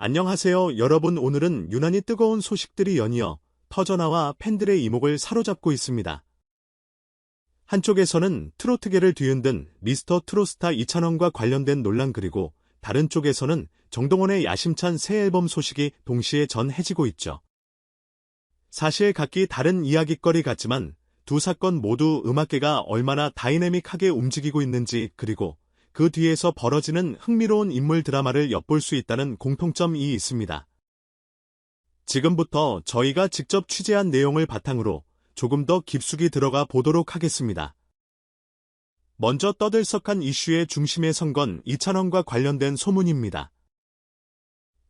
안녕하세요, 여러분. 오늘은 유난히 뜨거운 소식들이 연이어 터져나와 팬들의 이목을 사로잡고 있습니다. 한쪽에서는 트로트계를 뒤흔든 미스터 트롯스타 이찬원과 관련된 논란, 그리고 다른 쪽에서는 정동원의 야심찬 새 앨범 소식이 동시에 전해지고 있죠. 사실 각기 다른 이야깃거리 같지만 두 사건 모두 음악계가 얼마나 다이내믹하게 움직이고 있는지, 그리고 그 뒤에서 벌어지는 흥미로운 인물 드라마를 엿볼 수 있다는 공통점이 있습니다. 지금부터 저희가 직접 취재한 내용을 바탕으로 조금 더 깊숙이 들어가 보도록 하겠습니다. 먼저 떠들썩한 이슈의 중심에 선 건 이찬원과 관련된 소문입니다.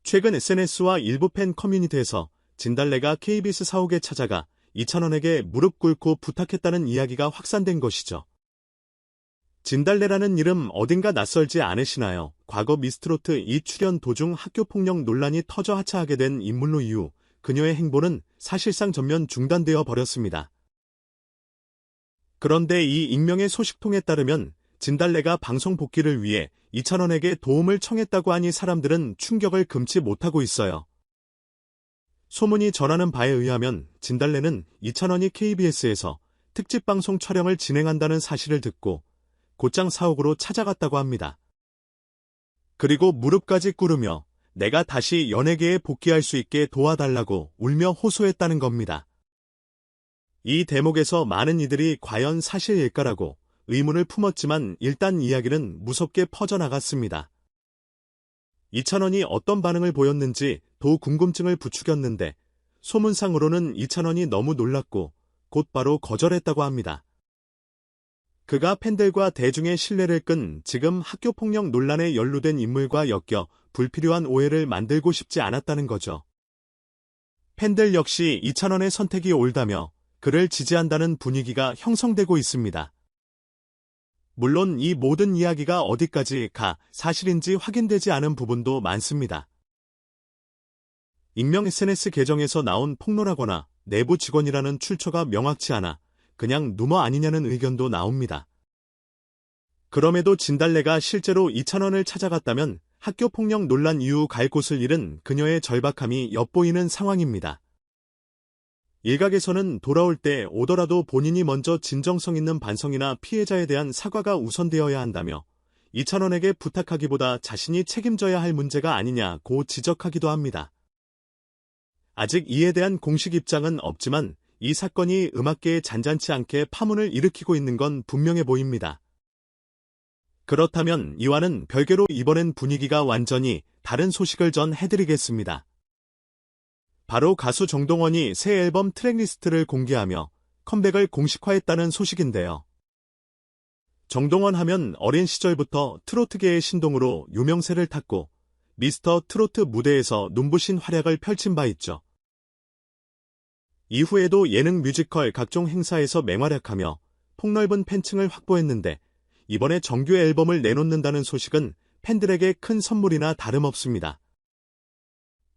최근 SNS와 일부 팬 커뮤니티에서 진달래가 KBS 사옥에 찾아가 이찬원에게 무릎 꿇고 부탁했다는 이야기가 확산된 것이죠. 진달래라는 이름 어딘가 낯설지 않으시나요? 과거 미스트롯 2 출연 도중 학교폭력 논란이 터져 하차하게 된 인물로 이후 그녀의 행보는 사실상 전면 중단되어 버렸습니다. 그런데 이 익명의 소식통에 따르면 진달래가 방송 복귀를 위해 이찬원에게 도움을 청했다고 하니 사람들은 충격을 금치 못하고 있어요. 소문이 전하는 바에 의하면 진달래는 이찬원이 KBS에서 특집 방송 촬영을 진행한다는 사실을 듣고 곧장 사옥으로 찾아갔다고 합니다. 그리고 무릎까지 꿇으며 내가 다시 연예계에 복귀할 수 있게 도와달라고 울며 호소했다는 겁니다. 이 대목에서 많은 이들이 과연 사실일까라고 의문을 품었지만 일단 이야기는 무섭게 퍼져나갔습니다. 이찬원이 어떤 반응을 보였는지 더 궁금증을 부추겼는데 소문상으로는 이찬원이 너무 놀랐고 곧바로 거절했다고 합니다. 그가 팬들과 대중의 신뢰를 끈 지금 학교폭력 논란에 연루된 인물과 엮여 불필요한 오해를 만들고 싶지 않았다는 거죠. 팬들 역시 이찬원의 선택이 옳다며 그를 지지한다는 분위기가 형성되고 있습니다. 물론 이 모든 이야기가 어디까지 사실인지 확인되지 않은 부분도 많습니다. 익명 SNS 계정에서 나온 폭로라거나 내부 직원이라는 출처가 명확치 않아 그냥 루머 아니냐는 의견도 나옵니다. 그럼에도 진달래가 실제로 이찬원을 찾아갔다면 학교폭력 논란 이후 갈 곳을 잃은 그녀의 절박함이 엿보이는 상황입니다. 일각에서는 돌아올 때 오더라도 본인이 먼저 진정성 있는 반성이나 피해자에 대한 사과가 우선되어야 한다며 이찬원에게 부탁하기보다 자신이 책임져야 할 문제가 아니냐고 지적하기도 합니다. 아직 이에 대한 공식 입장은 없지만 이 사건이 음악계에 잔잔치 않게 파문을 일으키고 있는 건 분명해 보입니다. 그렇다면 이와는 별개로 이번엔 분위기가 완전히 다른 소식을 전해드리겠습니다. 바로 가수 정동원이 새 앨범 트랙리스트를 공개하며 컴백을 공식화했다는 소식인데요. 정동원 하면 어린 시절부터 트로트계의 신동으로 유명세를 탔고 미스터 트로트 무대에서 눈부신 활약을 펼친 바 있죠. 이후에도 예능 뮤지컬 각종 행사에서 맹활약하며 폭넓은 팬층을 확보했는데 이번에 정규 앨범을 내놓는다는 소식은 팬들에게 큰 선물이나 다름없습니다.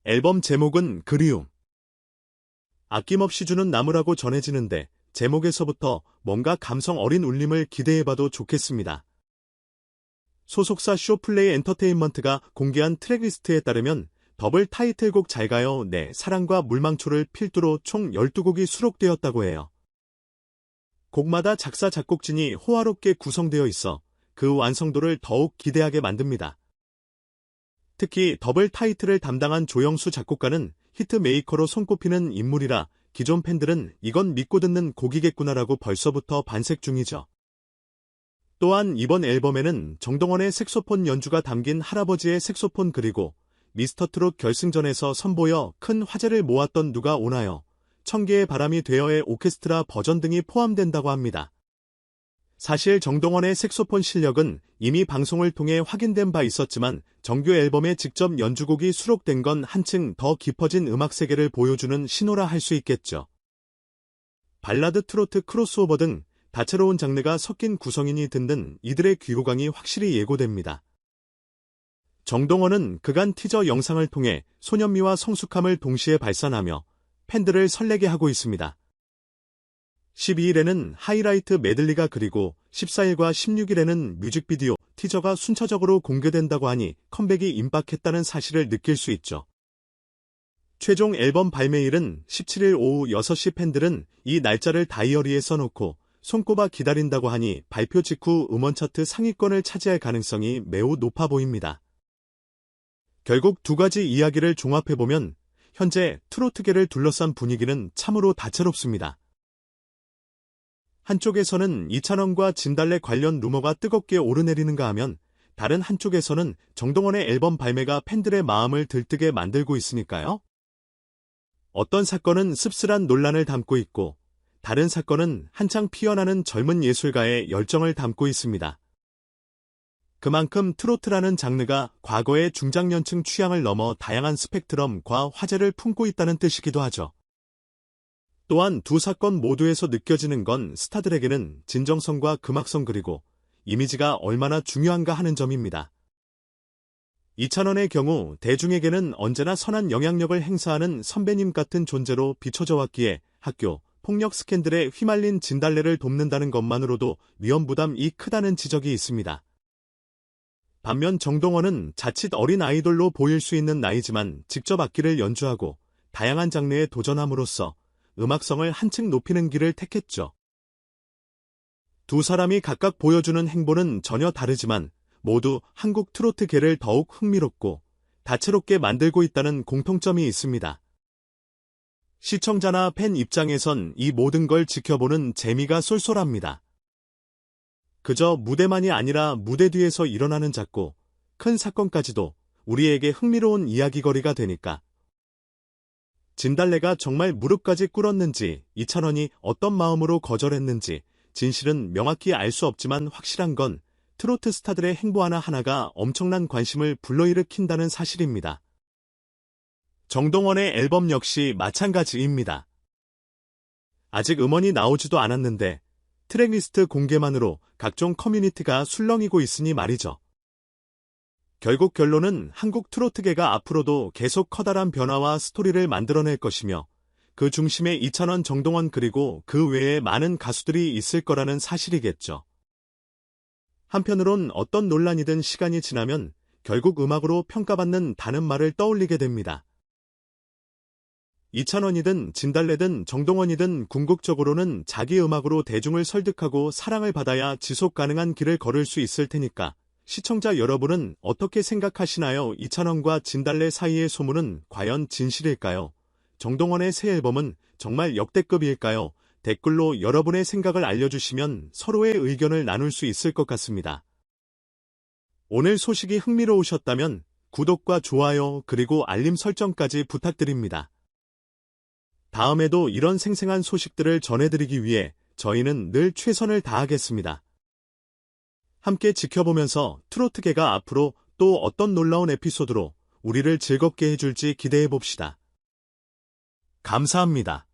앨범 제목은 그리움. 아낌없이 주는 나무라고 전해지는데 제목에서부터 뭔가 감성 어린 울림을 기대해봐도 좋겠습니다. 소속사 쇼플레이 엔터테인먼트가 공개한 트랙리스트에 따르면 더블 타이틀곡 잘가요, 내 사랑과 물망초를 필두로 총 12곡이 수록되었다고 해요. 곡마다 작사 작곡진이 호화롭게 구성되어 있어 그 완성도를 더욱 기대하게 만듭니다. 특히 더블 타이틀을 담당한 조영수 작곡가는 히트메이커로 손꼽히는 인물이라 기존 팬들은 이건 믿고 듣는 곡이겠구나라고 벌써부터 반색 중이죠. 또한 이번 앨범에는 정동원의 색소폰 연주가 담긴 할아버지의 색소폰, 그리고 미스터트롯 결승전에서 선보여 큰 화제를 모았던 누가 오나요? 천개의 바람이 되어의 오케스트라 버전 등이 포함된다고 합니다. 사실 정동원의 색소폰 실력은 이미 방송을 통해 확인된 바 있었지만 정규 앨범에 직접 연주곡이 수록된 건 한층 더 깊어진 음악 세계를 보여주는 신호라 할 수 있겠죠. 발라드, 트로트, 크로스오버 등 다채로운 장르가 섞인 구성인이 든든 이들의 귀호강이 확실히 예고됩니다. 정동원은 그간 티저 영상을 통해 소년미와 성숙함을 동시에 발산하며 팬들을 설레게 하고 있습니다. 12일에는 하이라이트 메들리가 그리고 14일과 16일에는 뮤직비디오, 티저가 순차적으로 공개된다고 하니 컴백이 임박했다는 사실을 느낄 수 있죠. 최종 앨범 발매일은 17일 오후 6시. 팬들은 이 날짜를 다이어리에 써놓고 손꼽아 기다린다고 하니 발표 직후 음원 차트 상위권을 차지할 가능성이 매우 높아 보입니다. 결국 두 가지 이야기를 종합해보면 현재 트로트계를 둘러싼 분위기는 참으로 다채롭습니다. 한쪽에서는 이찬원과 진달래 관련 루머가 뜨겁게 오르내리는가 하면 다른 한쪽에서는 정동원의 앨범 발매가 팬들의 마음을 들뜨게 만들고 있으니까요. 어떤 사건은 씁쓸한 논란을 담고 있고 다른 사건은 한창 피어나는 젊은 예술가의 열정을 담고 있습니다. 그만큼 트로트라는 장르가 과거의 중장년층 취향을 넘어 다양한 스펙트럼과 화제를 품고 있다는 뜻이기도 하죠. 또한 두 사건 모두에서 느껴지는 건 스타들에게는 진정성과 금악성 그리고 이미지가 얼마나 중요한가 하는 점입니다. 이찬원의 경우 대중에게는 언제나 선한 영향력을 행사하는 선배님 같은 존재로 비춰져 왔기에 학교, 폭력 스캔들에 휘말린 진달래를 돕는다는 것만으로도 위험 부담이 크다는 지적이 있습니다. 반면 정동원은 자칫 어린 아이돌로 보일 수 있는 나이지만 직접 악기를 연주하고 다양한 장르에 도전함으로써 음악성을 한층 높이는 길을 택했죠. 두 사람이 각각 보여주는 행보는 전혀 다르지만 모두 한국 트로트계를 더욱 흥미롭고 다채롭게 만들고 있다는 공통점이 있습니다. 시청자나 팬 입장에선 이 모든 걸 지켜보는 재미가 쏠쏠합니다. 그저 무대만이 아니라 무대 뒤에서 일어나는 작고 큰 사건까지도 우리에게 흥미로운 이야기거리가 되니까. 진달래가 정말 무릎까지 꿇었는지 이찬원이 어떤 마음으로 거절했는지 진실은 명확히 알 수 없지만 확실한 건 트로트 스타들의 행보 하나하나가 엄청난 관심을 불러일으킨다는 사실입니다. 정동원의 앨범 역시 마찬가지입니다. 아직 음원이 나오지도 않았는데 트랙리스트 공개만으로 각종 커뮤니티가 술렁이고 있으니 말이죠. 결국 결론은 한국 트로트계가 앞으로도 계속 커다란 변화와 스토리를 만들어낼 것이며 그 중심에 이찬원, 정동원 그리고 그 외에 많은 가수들이 있을 거라는 사실이겠죠. 한편으론 어떤 논란이든 시간이 지나면 결국 음악으로 평가받는 다는 말을 떠올리게 됩니다. 이찬원이든 진달래든 정동원이든 궁극적으로는 자기 음악으로 대중을 설득하고 사랑을 받아야 지속 가능한 길을 걸을 수 있을 테니까 시청자 여러분은 어떻게 생각하시나요? 이찬원과 진달래 사이의 소문은 과연 진실일까요? 정동원의 새 앨범은 정말 역대급일까요? 댓글로 여러분의 생각을 알려주시면 서로의 의견을 나눌 수 있을 것 같습니다. 오늘 소식이 흥미로우셨다면 구독과 좋아요 그리고 알림 설정까지 부탁드립니다. 다음에도 이런 생생한 소식들을 전해드리기 위해 저희는 늘 최선을 다하겠습니다. 함께 지켜보면서 트로트계가 앞으로 또 어떤 놀라운 에피소드로 우리를 즐겁게 해줄지 기대해봅시다. 감사합니다.